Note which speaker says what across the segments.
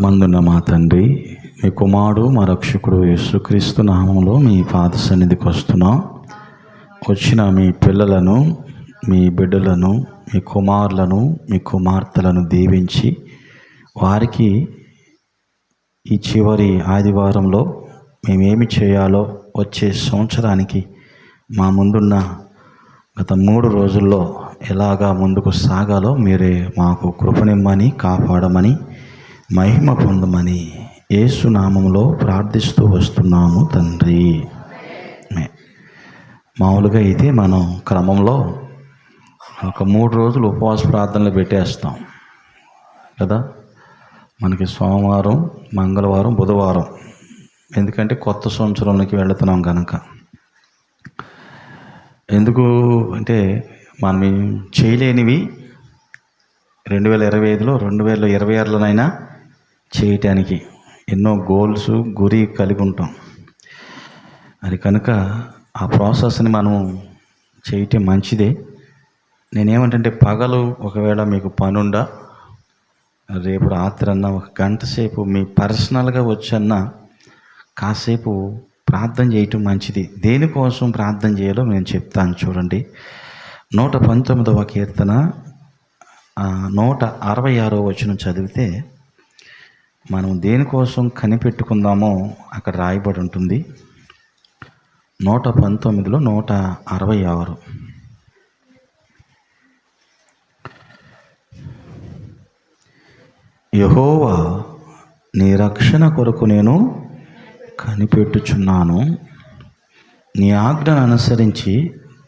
Speaker 1: మందున్న మా తండ్రి, మీ కుమారుడు మా రక్షకుడు యేసుక్రీస్తు నామంలో మీ పాద సన్నిధికి వస్తున్నాం. వచ్చిన మీ పిల్లలను, మీ బిడ్డలను, మీ కుమారులను, మీ కుమార్తెలను దీవించి వారికి ఈ చివరి ఆదివారంలో మేమేమి చేయాలో వచ్చే సంవత్సరానికి మా ముందున్న గత 3 రోజుల్లో ఎలాగా ముందుకు సాగాలో మీరే మాకు కృపనిమ్మని, కాపాడమని, మహిమ పొందమని యేసు నామములో ప్రార్థిస్తూ వస్తున్నాము తండ్రి. మామూలుగా అయితే మనం క్రమంలో ఒక 3 రోజులు ఉపవాస ప్రార్థనలు పెట్టేస్తాం కదా. మనకి సోమవారం, మంగళవారం, బుధవారం, ఎందుకంటే కొత్త సంవత్సరంలోకి వెళుతున్నాం కనుక. ఎందుకు అంటే మనం చేయలేనివి 2025లో 2026లోనైనా చేయటానికి ఎన్నో గోల్స్, గురి కలిగి ఉంటాం. అది కనుక ఆ ప్రాసెస్ని మనం చేయటం మంచిదే. నేనేమంటే పగలు ఒకవేళ మీకు పనుండా రేపు రాత్రి అన్న 1 గంట సేపు మీ పర్సనల్గా వచ్చన్నా కాసేపు ప్రార్థన చేయటం మంచిది. దేనికోసం ప్రార్థన చేయాలో నేను చెప్తాను చూడండి. 119వ కీర్తన 166వ వచనం చదివితే మనం దేనికోసం కనిపెట్టుకుందామో అక్కడ రాయబడి ఉంటుంది. 119లో 166. యెహోవా నీ రక్షణ కొరకు నేను కనిపెట్టుచున్నాను, నీ ఆజ్ఞను అనుసరించి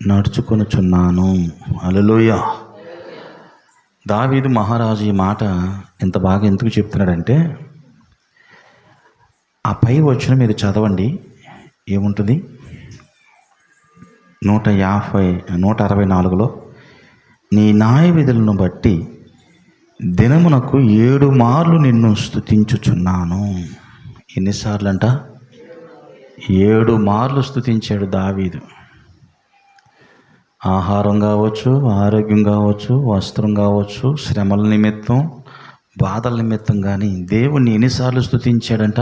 Speaker 1: నడుచుకొనుచున్నాను. హల్లెలూయా. దావీదు మహారాజు ఈ మాట ఎంత బాగా ఎందుకు చెప్తున్నాడంటే, ఆ పై వచనం మీరు చదవండి. ఏముంటుంది? 164లో నీ న్యాయ విధులను బట్టి దినమునకు 7 మార్లు నిన్ను స్తుతించుచున్నాను. ఎన్నిసార్లు అంట? 7 మార్లు స్తుతించాడు దావీదు. ఆహారం కావచ్చు, ఆరోగ్యం కావచ్చు, వస్త్రం కావచ్చు, శ్రమల నిమిత్తం, బాధల నిమిత్తం కానీ దేవుణ్ణి ఎన్నిసార్లు స్తుతించాడంట?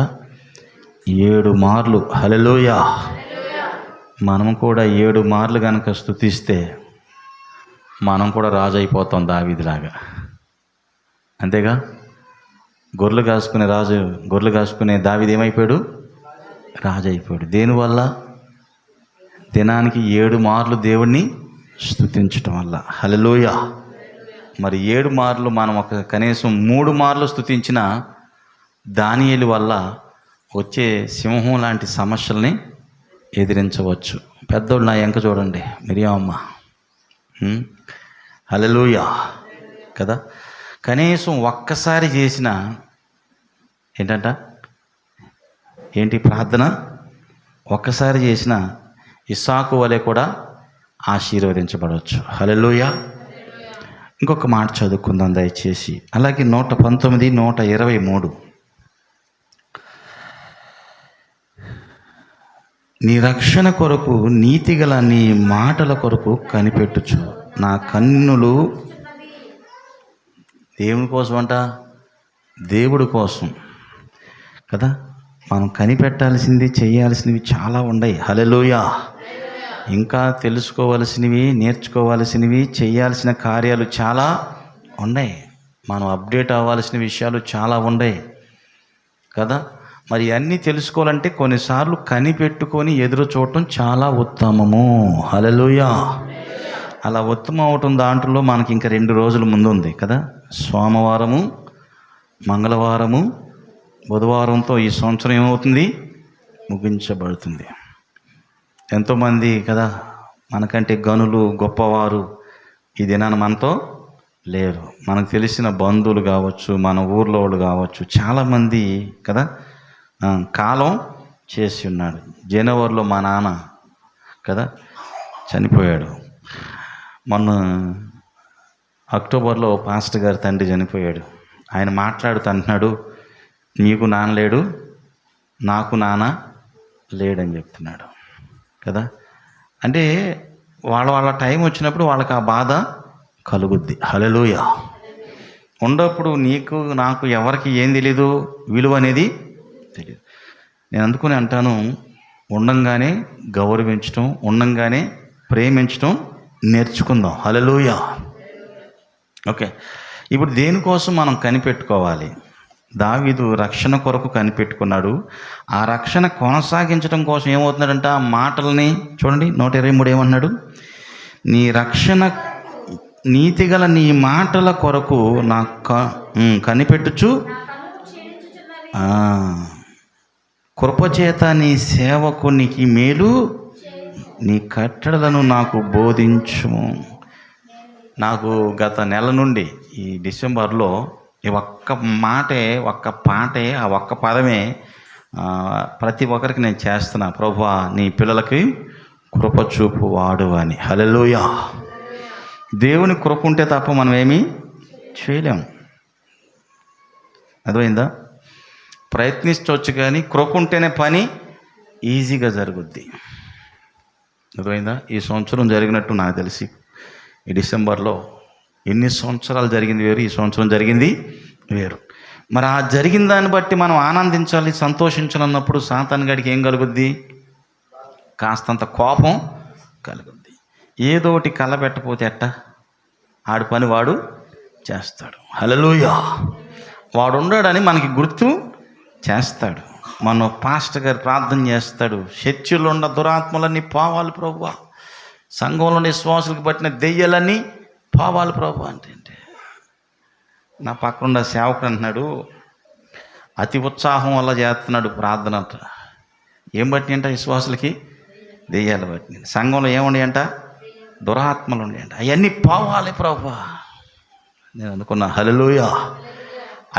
Speaker 1: 7 మార్లు. హల్లెలూయా. మనం కూడా 7 మార్లు కనుక స్తుతిస్తే మనం కూడా రాజు అయిపోతాం దావీదులాగా. అంతేగా? గొర్రెలు కాసుకునే దావీదు ఏమైపోయాడు? రాజు అయిపోయాడు. దేనివల్ల? దినానికి 7 మార్లు దేవుణ్ణి స్తుతించటం వల్ల. హల్లెలూయా. మరి 7 మార్లు మనం కనీసం 3 మార్లు స్తుతించిన దానియేలు వల్ల వచ్చే సింహం లాంటి సమస్యల్ని ఎదిరించవచ్చు. పెద్దోళ్ళు నా ఎంక చూడండి, మిరియామ్మ. హల్లెలూయా కదా. కనీసం ఒక్కసారి చేసిన ఏంటి ప్రార్థన ఒక్కసారి చేసిన ఇస్సాకు వలె కూడా ఆశీర్వదించబడవచ్చు. హల్లెలూయా. ఇంకొక మాట చదువుకుందాం దయచేసి. అలాగే 119, 123. నీ రక్షణ కొరకు నీతిగల నీ మాటల కొరకు కనిపెట్టుచు నా కన్నులు. దేవుని కోసం అంట, దేవుడి కోసం కదా. మనం కనిపెట్టాల్సింది, చేయాల్సినవి చాలా ఉన్నాయి. హల్లెలూయా. ఇంకా తెలుసుకోవలసినవి, నేర్చుకోవాల్సినవి, చేయాల్సిన కార్యాలు చాలా ఉన్నాయి. మనం అప్డేట్ అవ్వాల్సిన విషయాలు చాలా ఉన్నాయి కదా. మరి అన్నీ తెలుసుకోవాలంటే కొన్నిసార్లు కనిపెట్టుకొని ఎదురు చూడటం చాలా ఉత్తమము. హల్లెలూయా. అలా ఉత్తమం అవటం దాంట్లో మనకి ఇంకా 2 రోజుల ముందు ఉంది కదా. సోమవారము, మంగళవారము, బుధవారంతో ఈ సంవత్సరం ఏమవుతుంది? ముగించబడుతుంది. ఎంతోమంది కదా మనకంటే గనులు, గొప్పవారు ఈ దినాన మనతో లేరు. మనకు తెలిసిన బంధువులు కావచ్చు, మన ఊర్లో వాళ్ళు కావచ్చు, చాలామంది కదా కాలం చేసి ఉన్నాడు. జనవరిలో మా నాన్న కదా చనిపోయాడు. మొన్న అక్టోబర్లో పాస్టర్ గారి తండ్రి చనిపోయాడు. ఆయన మాట్లాడుతూ అంటున్నాడు, నీకు నాన్న లేడు, నాకు నాన్న లేడని చెప్తున్నాడు కదా. అంటే వాళ్ళ టైం వచ్చినప్పుడు వాళ్ళకి ఆ బాధ కలుగుద్ది. హల్లెలూయా. ఉండప్పుడు నీకు నాకు ఎవరికి ఏం తెలీదు, విలువ అనేది తెలియదు. నేను అందుకుని అంటాను, ఉండంగానే గౌరవించటం, ఉండంగానే ప్రేమించటం నేర్చుకుందాం. హల్లెలూయా. ఓకే, ఇప్పుడు దేనికోసం మనం కనిపెట్టుకోవాలి? దావీదు రక్షణ కొరకు కనిపెట్టుకున్నాడు. ఆ రక్షణ కొనసాగించడం కోసం ఏమవుతున్నాడంట? ఆ మాటల్ని చూడండి, 123 ఏమన్నాడు? నీ రక్షణ నీతిగల నీ మాటల కొరకు నా కనిపెట్టుచు కృపచేత నీ సేవకునికి మేలు, నీ కట్టడలను నాకు బోధించుము. నాకు గత నెల నుండి ఈ డిసెంబర్లో ఈ ఒక్క మాటే, ఒక్క పాటే, ఆ ఒక్క పదమే ప్రతి ఒక్కరికి నేను చేస్తున్నా, ప్రభువా నీ పిల్లలకి కృప చూపు వాడు అని. హల్లెలూయా. దేవుని కృప ఉంటే తప్ప మనం ఏమీ చేయలేము. అర్థమైందా? ప్రయత్నించవచ్చు కానీ కృప ఉంటేనే పని ఈజీగా జరుగుద్ది. అర్థమైందా? ఈ సంవత్సరం జరిగినట్టు నాకు తెలిసి ఈ డిసెంబర్లో ఎన్ని సంవత్సరాలు జరిగింది వేరు, ఈ సంవత్సరం జరిగింది వేరు. మరి ఆ జరిగిన దాన్ని బట్టి మనం ఆనందించాలి, సంతోషించాలన్నప్పుడు సాతాను గడికి ఏం కలుగుద్ది? కాస్తంత కోపం కలుగుద్ది. ఏదోటి కలబెట్టపోతే ఎట్టా? ఆడి పని వాడు చేస్తాడు. హల్లెలూయా. వాడు ఉన్నాడని మనకి గుర్తు చేస్తాడు. మన పాస్టర్ గారు ప్రార్థన చేస్తాడు, చర్చిలో ఉన్న దురాత్మలన్నీ పోవాలి ప్రభువా, సంఘంలో విశ్వాసులకు పట్టిన దెయ్యాలన్నీ పోవాలి ప్రభు అంటే. నా పక్కన సేవకుడు అంటున్నాడు, అతి ఉత్సాహం వల్ల చేస్తున్నాడు ప్రార్థన అంట. ఏం బట్టి అంట? విశ్వాసులకి దెయ్యాలు బట్టి. సంఘంలో ఏముండి అంట? దురాత్మలు ఉండి అంట. అవన్నీ పోవాలి ప్రభు. నేను అనుకున్నా, హల్లెలూయా.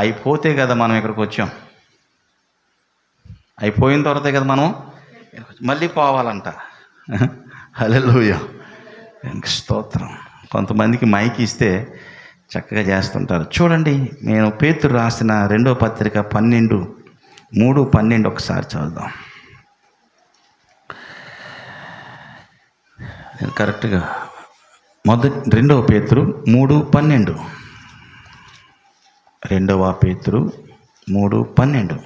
Speaker 1: అయిపోతే కదా మనం ఇక్కడికి వచ్చాం, అయిపోయిన తర్వాతే కదా మనం మళ్ళీ పోవాలంట. హల్లెలూయా. స్తోత్రం. కొంతమందికి మైక్ ఇస్తే చక్కగా చేస్తుంటారు. చూడండి, నేను పేతురు రాసిన 2వ పత్రిక 3:12 ఒకసారి చదువుదాం. నేను కరెక్ట్గా 2వ పేతురు 3:12. 2వ పేతురు 3:12.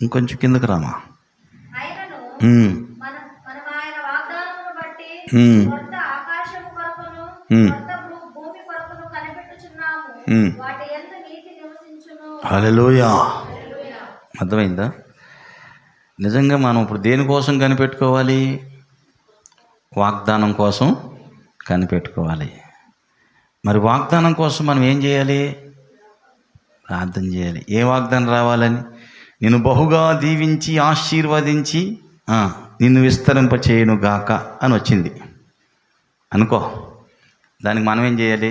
Speaker 1: ఇంకొంచెం కిందకు రామా. హల్లెలూయా. అర్థమైందా? నిజంగా మనం ఇప్పుడు దేనికోసం కనిపెట్టుకోవాలి? వాగ్దానం కోసం కనిపెట్టుకోవాలి. మరి వాగ్దానం కోసం మనం ఏం చేయాలి? ప్రార్థన చేయాలి. ఏ వాగ్దానం రావాలని? నిన్ను బహుగా దీవించి ఆశీర్వదించి నిన్ను విస్తరింపచేయును గాక అని వచ్చింది అనుకో. దానికి మనం ఏం చేయాలి?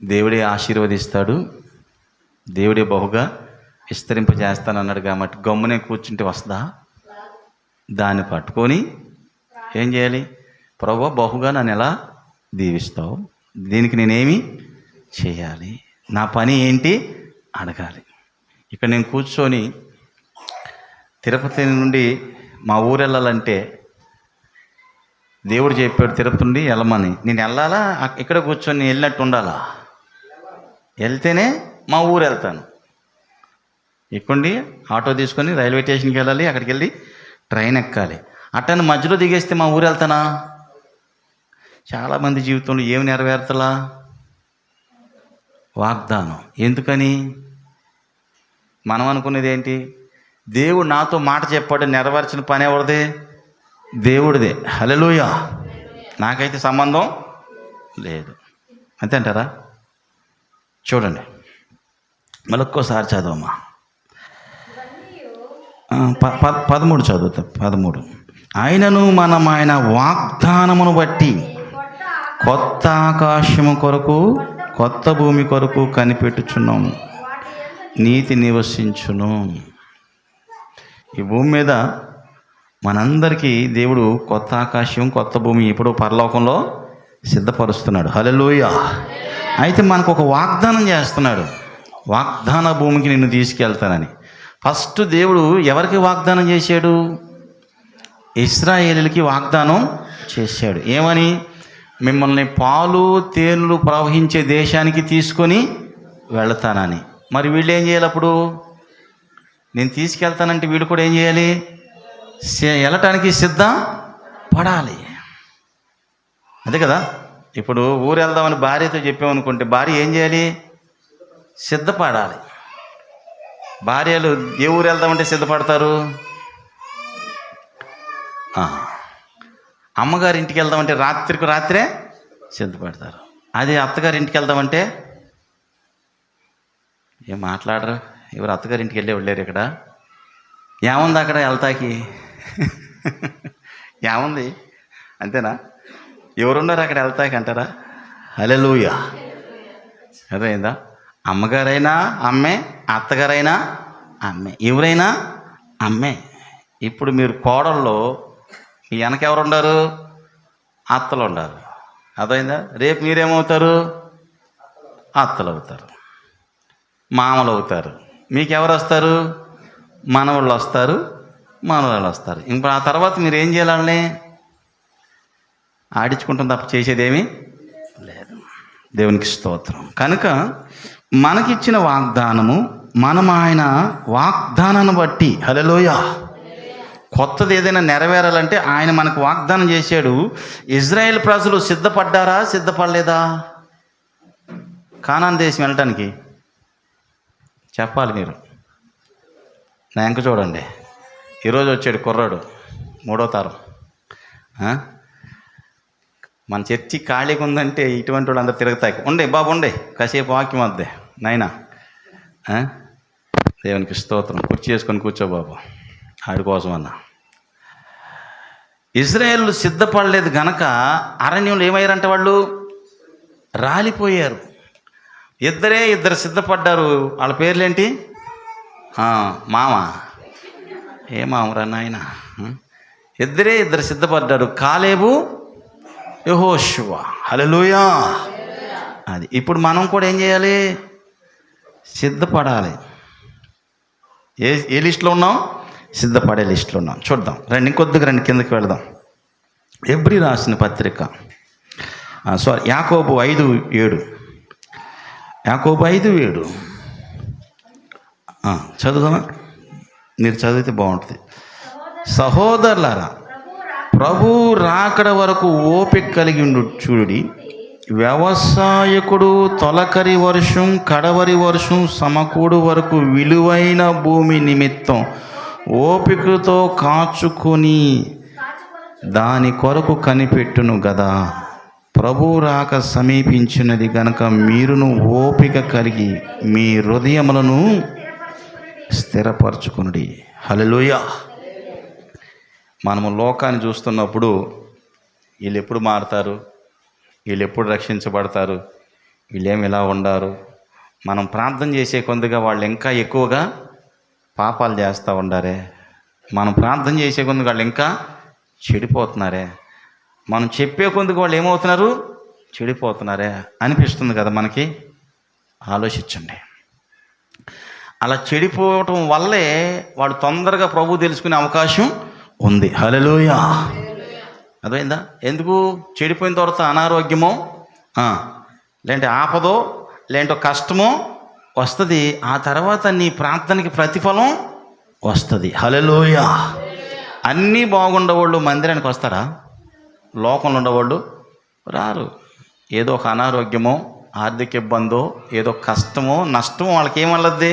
Speaker 1: దేవుడే ఆశీర్వదిస్తాడు, దేవుడే బహుగా విస్తరింపజేస్తాను అన్నాడు కాబట్టి గమ్మునే కూర్చుంటే వస్తుందా? దాన్ని పట్టుకొని ఏం చేయాలి? ప్రభువా బహుగా నన్ను ఎలా దీవిస్తావు, దీనికి నేనేమి చేయాలి, నా పని ఏంటి అడగాలి. ఇక్కడ నేను కూర్చొని తిరుపతి నుండి మా ఊరు వెళ్ళాలంటే దేవుడు చెప్పాడు తిరుపతి నుండి వెళ్ళమని. నేను వెళ్ళాలా? ఇక్కడ కూర్చొని నేను వెళ్ళినట్టు ఉండాలా? వెళ్తేనే మా ఊరు వెళ్తాను. ఇక్కడి ఆటో తీసుకొని రైల్వే స్టేషన్కి వెళ్ళాలి, అక్కడికి వెళ్ళి ట్రైన్ ఎక్కాలి. అట్టని మధ్యలో దిగేస్తే మా ఊరు వెళ్తానా? చాలామంది జీవితంలో ఏమి నెరవేర్తలా? వాగ్దానం. ఎందుకని? మనం అనుకునేది ఏంటి? దేవుడు నాతో మాట చెప్పాడు, నెరవేర్చిన పని ఎవరిదే? దేవుడిదే. హల్లెలూయా. నాకైతే సంబంధం లేదు. అంతే అంటారా? చూడండి, మళ్ళొక్కోసారి చదవమ్మా. 13 చదువుతా. 13. ఆయనను మనం ఆయన వాగ్దానమును బట్టి కొత్త ఆకాశము కొరకు కొత్త భూమి కొరకు కనిపెట్టుచున్నాము, నీతి నివసించును. ఈ భూమి మీద మనందరికీ దేవుడు కొత్త ఆకాశం కొత్త భూమి ఇప్పుడు పరలోకంలో సిద్ధపరుస్తున్నాడు. హల్లెలూయా. అయితే మనకు ఒక వాగ్దానం చేస్తున్నాడు, వాగ్దాన భూమికి నిన్ను తీసుకెళ్తానని. ఫస్ట్ దేవుడు ఎవరికి వాగ్దానం చేశాడు? ఇశ్రాయేలుకి వాగ్దానం చేశాడు. ఏమని? మిమ్మల్ని పాలు తేనెలు ప్రవహించే దేశానికి తీసుకొని వెళతానని. మరి వీళ్ళు ఏం చేయాలి? అప్పుడు నేను తీసుకెళ్తానంటే వీళ్ళు కూడా ఏం చేయాలి? వెళ్ళటానికి సిద్ధం పడాలి. అదే కదా. ఇప్పుడు ఊరు వెళ్దామని భార్యతో చెప్పామనుకుంటే భార్య ఏం చేయాలి? సిద్ధపడాలి. భార్యలు ఏ ఊరు వెళ్దామంటే సిద్ధపడతారు? అమ్మగారి ఇంటికి వెళ్దామంటే రాత్రికి రాత్రే సిద్ధపడతారు. అదే అత్తగారి ఇంటికి వెళ్దామంటే ఏం మాట్లాడరు. ఎవరు అత్తగారి ఇంటికి వెళ్ళే వెళ్ళారు? ఇక్కడ ఏముంది? అక్కడ వెళ్తాకి ఏముంది? అంతేనా? ఎవరున్నారు అక్కడ వెళ్తాకి అంటారా? హల్లెలూయా. అర్థమైందా? అమ్మగారైనా అమ్మే, అత్తగారైనా అమ్మే, ఎవరైనా అమ్మే. ఇప్పుడు మీరు కోడల్లో మీ వెనక ఎవరు ఉండరు? అత్తలు ఉండారు. అర్థమైందా? రేపు మీరేమవుతారు? అత్తలు అవుతారు, మామలు అవుతారు. మీకు ఎవరు వస్తారు? మనవాళ్ళు వస్తారు, మనవాళ్ళు వస్తారు. ఇప్పుడు ఆ తర్వాత మీరు ఏం చేయాలని? ఆడించుకుంటాం తప్ప చేసేదేమీ లేదు. దేవునికి స్తోత్రం. కనుక మనకిచ్చిన వాగ్దానము, మనం ఆయన వాగ్దానాన్ని బట్టి, హల్లెలూయా, కొత్తది ఏదైనా నెరవేరాలంటే ఆయన మనకు వాగ్దానం చేశాడు. ఇజ్రాయేల్ ప్రజలు సిద్ధపడ్డారా? సిద్ధపడలేదా? కానాన్ దేశం వెళ్ళటానికి చెప్పాలి మీరు. నా వెనక చూడండి. ఈరోజు వచ్చాడు కుర్రాడు, 3వ తరం. మన చర్చి ఖాళీగా ఉందంటే ఇటువంటి వాళ్ళు అందరు తిరుగుతాయి. ఉండే బాబు, ఉండే కాసేపు వాక్యం వద్దే నాయనా. దేవునికి స్తోత్రం. కుర్చీ చేసుకొని కూర్చో బాబు, ఆడి కోసం అన్న. ఇజ్రాయేలు సిద్ధపడలేదు గనక అరణ్యంలో ఏమయ్యారంటే వాళ్ళు రాలిపోయారు. ఇద్దరు సిద్ధపడ్డారు. వాళ్ళ పేర్లేంటి? మామ. ఏ మామరా నాయన? ఇద్దరు సిద్ధపడ్డారు, కాలేబు, యెహోషువ. హల్లెలూయా. అది ఇప్పుడు మనం కూడా ఏం చేయాలి? సిద్ధపడాలి. ఏ లిస్టులో ఉన్నాం? సిద్ధపడే లిస్టులో ఉన్నాం. చూద్దాం రండి, ఇంకొద్దిగా రండి, కిందకి వెళదాం. ఎబ్రీ రాసిన పత్రిక, యాకోబు 5:7. యాకోబు 5:7 చదువుదామా? మీరు చదివితే బాగుంటుంది. సహోదరులారా, ప్రభు రాకడ వరకు ఓపిక కలిగి ఉండు చూడుడి. వ్యవసాయకుడు తొలకరి వర్షం కడవరి వర్షం సమకూడు వరకు విలువైన భూమి నిమిత్తం ఓపికతో కాచుకొని దాని కొరకు కనిపెట్టును గదా. ప్రభు రాక సమీపించినది గనక మీరును ఓపిక కలిగి మీ హృదయములను స్థిరపరచుకునుడి. హల్లెలూయా. మనము లోకాన్ని చూస్తున్నప్పుడు వీళ్ళు ఎప్పుడు మారుతారు, వీళ్ళు ఎప్పుడు రక్షించబడతారు, వీళ్ళేమి ఇలా ఉండారు. మనం ప్రార్థన చేసే కొద్దిగా వాళ్ళు ఇంకా ఎక్కువగా పాపాలు చేస్తూ ఉండారే. మనం ప్రార్థన చేసే కొద్దిగా వాళ్ళు ఇంకా చెడిపోతున్నారే. మనం చెప్పే కొద్దిగా వాళ్ళు ఏమవుతున్నారు? చెడిపోతున్నారే అనిపిస్తుంది కదా మనకి. ఆలోచించండి. అలా చెడిపోవటం వల్లే వాడు తొందరగా ప్రభు తెలుసుకునే అవకాశం ఉంది. హల్లెలూయా. అర్థమైందా? ఎందుకు? చెడిపోయిన తర్వాత అనారోగ్యమో లేదంటే ఆపదో లేదంటే కష్టమో వస్తుంది. ఆ తర్వాత నీ ప్రార్థనకి ప్రతిఫలం వస్తుంది. హల్లెలూయా. అన్నీ బాగుండేవాళ్ళు మందిరానికి వస్తారా? లోకంలో ఉండేవాళ్ళు రారు. ఏదో ఒక అనారోగ్యమో ఆర్థిక ఇబ్బందో ఏదో కష్టమో నష్టమో వాళ్ళకి ఏమల్లద్ది?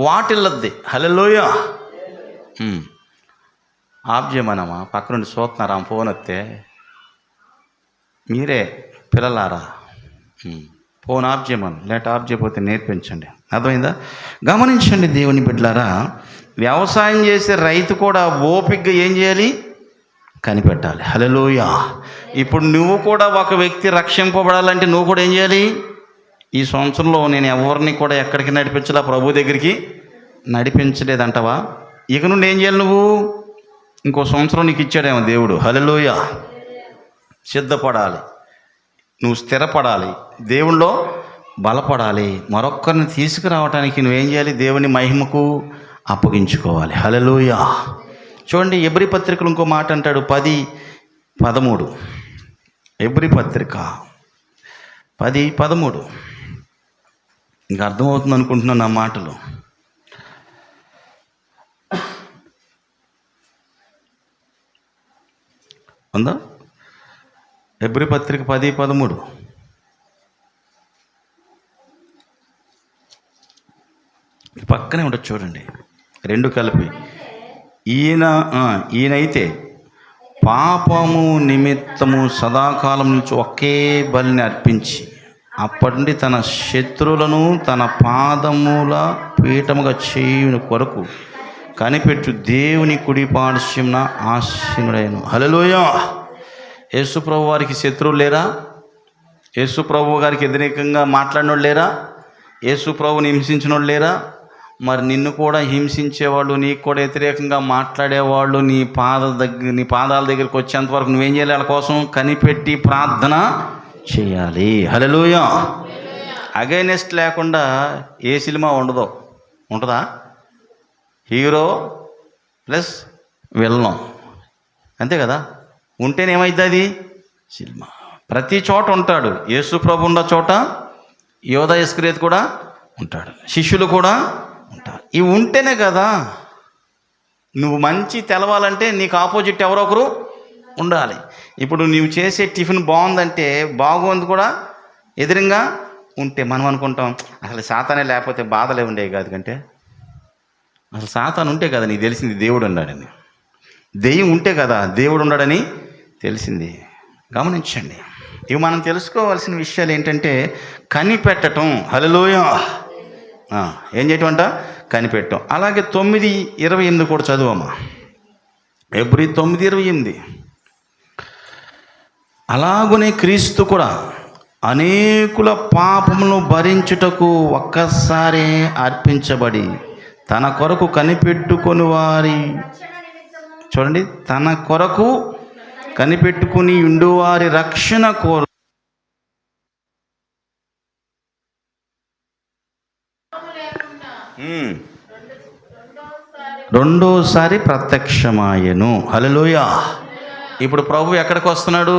Speaker 1: వాటిల్లద్ది. హల్లెలూయా. ఆఫ్ చేయమనమా? పక్క నుండి చూస్తున్నారా? ఫోన్ వస్తే మీరే పిల్లలారా ఫోన్ ఆఫ్ చేయమను, లేకపోతే ఆఫ్ చేయకపోతే నేర్పించండి. అర్థమైందా? గమనించండి దేవుని బిడ్డలారా. వ్యవసాయం చేసే రైతు కూడా ఓపికగా ఏం చేయాలి? కనిపెట్టాలి. హల్లెలూయా. ఇప్పుడు నువ్వు కూడా ఒక వ్యక్తి రక్షింపబడాలంటే నువ్వు కూడా ఏం చేయాలి? ఈ సంవత్సరంలో నేను ఎవరిని కూడా ఎక్కడికి నడిపించలా, ప్రభు దగ్గరికి నడిపించలేదంటావా? ఇక నుండి ఏం చేయాలి నువ్వు? ఇంకో సంవత్సరం నీకు ఇచ్చాడేమో దేవుడు. హల్లెలూయా. సిద్ధపడాలి, నువ్వు స్థిరపడాలి, దేవుళ్ళో బలపడాలి. మరొక్కరిని తీసుకురావటానికి నువ్వేం చేయాలి? దేవుని మహిమకు అప్పగించుకోవాలి. హల్లెలూయా. చూడండి, ఎబ్రీ పత్రికలు ఇంకో మాట అంటాడు, 10:13. ఎబ్రీ పత్రిక 10:13. ఇంకా అర్థమవుతుంది అనుకుంటున్నాను నా మాటలు. ఉందా? ఎబ్రీ పత్రిక 10:13. పక్కనే ఉండదు చూడండి, రెండు కలిపి. ఈయనైతే పాపము నిమిత్తము సదాకాలం నుంచి ఒకే బలిని అర్పించి అప్పటి నుండి తన శత్రువులను తన పాదముల పీఠముగా చేయుని కొరకు కనిపెట్టు దేవుని కుడి పార్శ్వమున ఆసీనుడైను. హల్లెలూయా. యేసు ప్రభు వారికి శత్రువులు లేరా? యేసు ప్రభు గారికి వ్యతిరేకంగా మాట్లాడినోళ్ళు లేరా? యేసు ప్రభుని హింసించినోళ్ళు లేరా? మరి నిన్ను కూడా హింసించేవాళ్ళు, నీకు కూడా వ్యతిరేకంగా మాట్లాడేవాళ్ళు నీ పాదాల దగ్గరికి వచ్చేంత వరకు నువ్వేం చేయాలి? వాళ్ళ కోసం కనిపెట్టి ప్రార్థన చేయాలి. హల్లెలూయా. అగైనెస్ట్ లేకుండా ఏ సినిమా ఉండదో? ఉంటుందా? హీరో ప్లస్ విలనం, అంతే కదా? ఉంటేనేమైంది అది సినిమా. ప్రతి చోట ఉంటాడు యేసు ప్రభు, ఉన్న చోట యోధా ఇస్కరియోతు కూడా ఉంటాడు, శిష్యులు కూడా ఉంటారు. ఇవి ఉంటేనే కదా నువ్వు మంచి తెలవాలంటే నీకు ఆపోజిట్ ఎవరో ఒకరు ఉండాలి. ఇప్పుడు నువ్వు చేసే టిఫిన్ బాగుందంటే బాగుంది కూడా ఎదురుగా ఉంటే మనం అనుకుంటాం అసలు సాతానే లేకపోతే బాధలే ఉండేవి కాదు. కంటే అసలు సాతాను ఉంటే కదా నీకు తెలిసింది దేవుడు ఉన్నాడని, దెయ్యం ఉంటే కదా దేవుడు ఉన్నాడని తెలిసింది. గమనించండి, ఇవి మనం తెలుసుకోవాల్సిన విషయాలు ఏంటంటే కనిపెట్టడం. హల్లెలూయా. ఏం చేయటం అంట? కనిపెట్టడం. అలాగే 9:28 కూడా చదువమ్మా. ఎబ్రీ 9:28. అలాగునే క్రీస్తు కూడా అనేకుల పాపములను భరించుటకు ఒక్కసారి అర్పించబడి తన కొరకు కనిపెట్టుకొని వారి, చూడండి, తన కొరకు కనిపెట్టుకుని ఉండువారి రక్షణ కోరు రెండోసారి ప్రత్యక్షమాయెను. హల్లెలూయా. ఇప్పుడు ప్రభు ఎక్కడికి వస్తున్నాడు?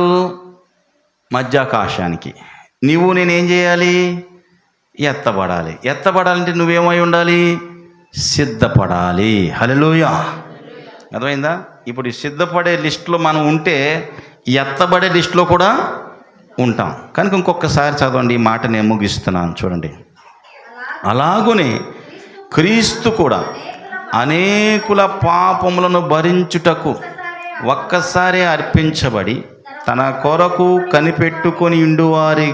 Speaker 1: మధ్యాకాశానికి. నీవు నేనేం చేయాలి? ఎత్తబడాలి. ఎత్తబడాలంటే నువ్వేమై ఉండాలి? సిద్ధపడాలి. హల్లెలూయా. అర్థమైందా? ఇప్పుడు ఈ సిద్ధపడే లిస్టులో మనం ఉంటే ఎత్తబడే లిస్టులో కూడా ఉంటాం. కనుక ఇంకొకసారి చదవండి, ఈ మాట నేను ముగిస్తున్నాను. చూడండి, అలాగునే క్రీస్తు కూడా అనేకుల పాపములను భరించుటకు ఒక్కసారి అర్పించబడి తన కొరకు కనిపెట్టుకొని ఉండువారి